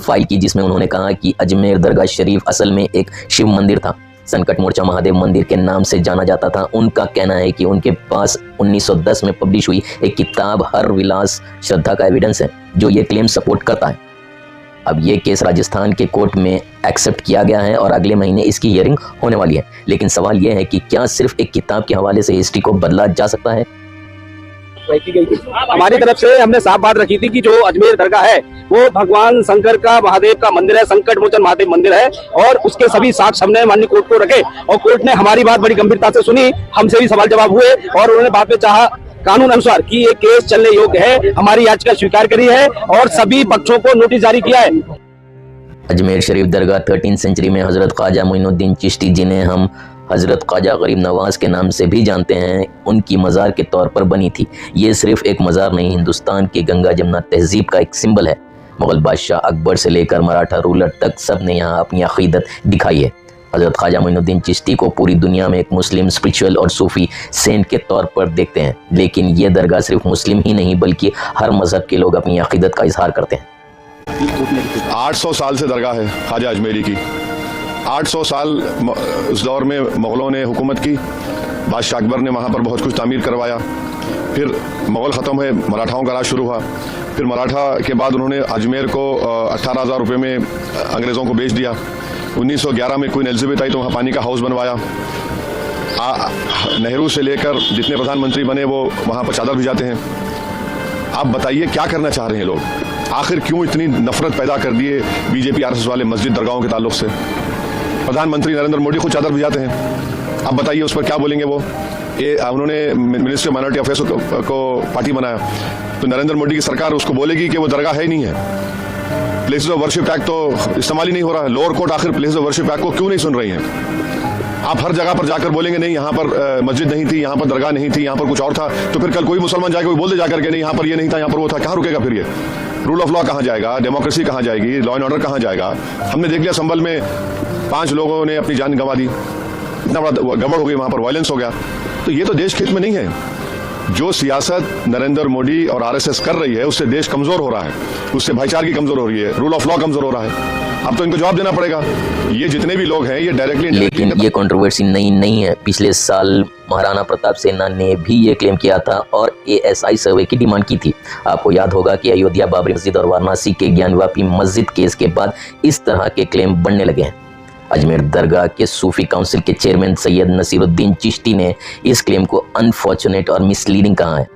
File की, जिसमें उन्होंने कहा कि अजमेर दरगाह शरीफ असल में एक शिव मंदिर था, संकट मोर्चा महादेव मंदिर के नाम से जाना जाता था। उनका कहना है कि उनके पास 1910 में पब्लिश हुई एक किताब हर विलास श्रद्धा का एविडेंस है जो ये क्लेम सपोर्ट करता है। अब ये केस राजस्थान के कोर्ट में एक्सेप्ट किया गया है और अगले महीने इसकी हियरिंग होने वाली है। लेकिन सवाल यह है कि क्या सिर्फ एक किताब के हवाले से हिस्ट्री को बदला जा सकता है? हमारी तरफ से हमने साफ बात रखी थी कि जो अजमेर दरगाह है वो भगवान शंकर का महादेव का मंदिर है, संकट मोचन महादेव मंदिर है, और उसके सभी साक्ष्य हमने माननीय कोर्ट को रखे और कोर्ट ने हमारी बात बड़ी गंभीरता से सुनी। हमसे भी सवाल जवाब हुए और उन्होंने बाद में चाहा कानून अनुसार कि ये केस चलने योग्य है, हमारी याचिका स्वीकार करी है और सभी पक्षों को नोटिस जारी किया है। अजमेर शरीफ दरगाह 13वीं सेंचुरी में हजरत ख्वाजा मोइनुद्दीन चिश्ती, जिन्हें हम हजरत ख्वाजा गरीब नवाज के नाम से भी जानते हैं, उनकी मज़ार के तौर पर बनी थी। ये सिर्फ एक मज़ार नहीं, हिंदुस्तान की गंगा जमुना तहजीब का एक सिंबल है। मुग़ल बादशाह अकबर से लेकर मराठा रूलर तक सब ने यहाँ अपनी अक़ीदत दिखाई है। हजरत ख्वाजा मोइनुद्दीन चिश्ती को पूरी दुनिया में एक मुस्लिम स्पिरिचुअल और सूफ़ी सेंट के तौर पर देखते हैं, लेकिन ये दरगाह सिर्फ मुस्लिम ही नहीं बल्कि हर मज़हब के लोग अपनी अक़ीदत का इजहार करते हैं। 800 साल से दरगाह है ख्वाजा अजमेरी की। 800 साल उस दौर में मुग़लों ने हुकूमत की, बादशाह अकबर ने वहाँ पर बहुत कुछ तामीर करवाया, फिर मुग़ल ख़त्म हुए, मराठाओं का राज शुरू हुआ, फिर मराठा के बाद उन्होंने अजमेर को 18,000 रुपये में अंग्रेज़ों को बेच दिया। 1911 में क्वीन एलिज़ाबेथ आई तो वहाँ पानी का हाउस बनवाया। नेहरू से लेकर जितने प्रधानमंत्री बने वो वहाँ पर चादर भिजाते हैं। आप बताइए क्या करना चाह रहे हैं लोग? आखिर क्यों इतनी नफरत पैदा कर दिए बीजेपी आरएसएस वाले मस्जिद दरगाहों के ताल्लुक से? प्रधानमंत्री नरेंद्र मोदी खुद चादर भिजाते हैं। अब बताइए उस पर क्या बोलेंगे वो? उन्होंने मिनिस्ट्री ऑफ माइनॉरिटी अफेयर्स को पार्टी बनाया तो नरेंद्र मोदी की सरकार उसको बोलेगी कि वो दरगाह है ही नहीं है। प्लेसेस ऑफ वर्शिप एक्ट तो इस्तेमाल ही नहीं हो रहा है। लोअर कोर्ट आखिर प्लेसेस ऑफ वर्शिप एक्ट को क्यों नहीं सुन रही है? आप हर जगह पर जाकर बोलेंगे नहीं यहाँ पर मस्जिद नहीं थी, यहाँ पर दरगाह नहीं थी, यहाँ पर कुछ और था, तो फिर कल कोई मुसलमान जाकर बोल दे जाकर के नहीं यहाँ पर ये नहीं था, यहाँ पर वो था। कहाँ रुकेगा फिर ये? रूल ऑफ लॉ कहाँ जाएगा? डेमोक्रेसी कहाँ जाएगी? लॉ एंड ऑर्डर कहाँ जाएगा? हमने देख लिया संभल में 5 लोगों ने अपनी जान गंवा दी, इतना बड़ा गड़बड़ हो गई, वहाँ पर वायलेंस हो गया। तो ये तो देश के हित में नहीं है। जो सियासत नरेंद्र मोदी और आरएसएस कर रही है उससे देश कमजोर हो रहा है, उससे भाईचारगी कमजोर हो रही है, रूल ऑफ लॉ कमजोर हो रहा है। अब तो इनको जवाब देना पड़ेगा। ये जितने भी लोग हैं ये डायरेक्टली। लेकिन ये कंट्रोवर्सी नई नहीं है। पिछले साल महाराणा प्रताप सेना ने भी ये क्लेम किया था और ASI सर्वे की डिमांड की थी। आपको याद होगा कि अयोध्या बाबरी मस्जिद और वाराणसी के ज्ञानवापी मस्जिद केस के बाद इस तरह के क्लेम बढ़ने लगे हैं। अजमेर दरगाह के सूफी काउंसिल के चेयरमैन सैयद नसीरुद्दीन चिश्ती ने इस क्लेम को अनफॉर्चुनेट और मिसलीडिंग कहा है।